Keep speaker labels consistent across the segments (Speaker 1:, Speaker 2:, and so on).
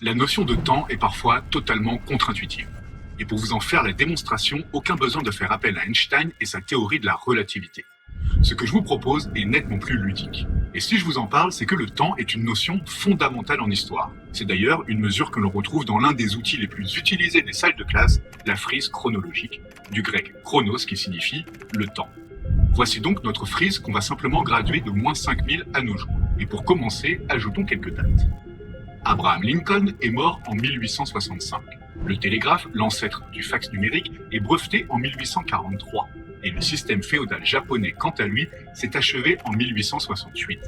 Speaker 1: La notion de temps est parfois totalement contre-intuitive. Et pour vous en faire la démonstration, aucun besoin de faire appel à Einstein et sa théorie de la relativité. Ce que je vous propose est nettement plus ludique. Et si je vous en parle, c'est que le temps est une notion fondamentale en histoire. C'est d'ailleurs une mesure que l'on retrouve dans l'un des outils les plus utilisés des salles de classe, la frise chronologique, du grec chronos qui signifie le temps. Voici donc notre frise qu'on va simplement graduer de moins 5000 à nos jours. Et pour commencer, ajoutons quelques dates. Abraham Lincoln est mort en 1865. Le télégraphe, l'ancêtre du fax numérique, est breveté en 1843. Et le système féodal japonais, quant à lui, s'est achevé en 1868.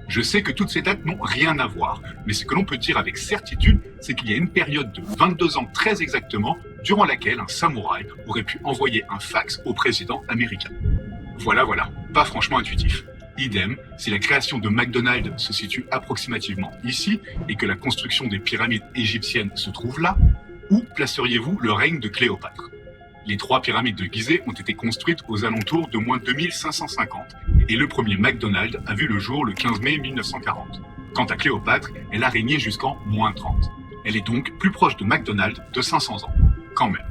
Speaker 1: Je sais que toutes ces dates n'ont rien à voir, mais ce que l'on peut dire avec certitude, c'est qu'il y a une période de 22 ans très exactement, durant laquelle un samouraï aurait pu envoyer un fax au président américain. Voilà, pas franchement intuitif. Idem, si la création de McDonald's se situe approximativement ici et que la construction des pyramides égyptiennes se trouve là, où placeriez-vous le règne de Cléopâtre? Les 3 pyramides de Gizeh ont été construites aux alentours de moins 2550 et le premier McDonald's a vu le jour le 15 mai 1940. Quant à Cléopâtre, elle a régné jusqu'en moins 30. Elle est donc plus proche de McDonald's de 500 ans, quand même.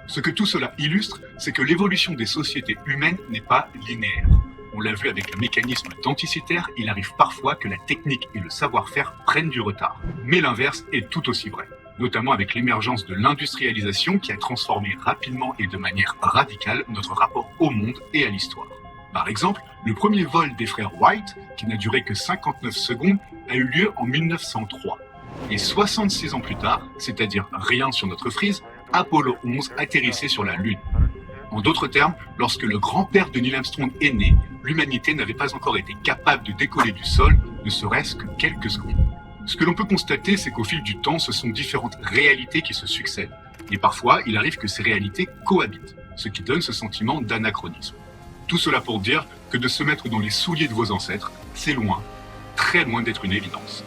Speaker 1: Ce que tout cela illustre, c'est que l'évolution des sociétés humaines n'est pas linéaire. On l'a vu avec le mécanisme denticitaire, il arrive parfois que la technique et le savoir-faire prennent du retard. Mais l'inverse est tout aussi vrai, notamment avec l'émergence de l'industrialisation qui a transformé rapidement et de manière radicale notre rapport au monde et à l'histoire. Par exemple, le premier vol des frères Wright, qui n'a duré que 59 secondes, a eu lieu en 1903. Et 66 ans plus tard, c'est-à-dire rien sur notre frise, Apollo 11 atterrissait sur la Lune. En d'autres termes, lorsque le grand-père de Neil Armstrong est né, l'humanité n'avait pas encore été capable de décoller du sol, ne serait-ce que quelques secondes. Ce que l'on peut constater, c'est qu'au fil du temps, ce sont différentes réalités qui se succèdent. Et parfois, il arrive que ces réalités cohabitent, ce qui donne ce sentiment d'anachronisme. Tout cela pour dire que de se mettre dans les souliers de vos ancêtres, c'est loin, très loin d'être une évidence.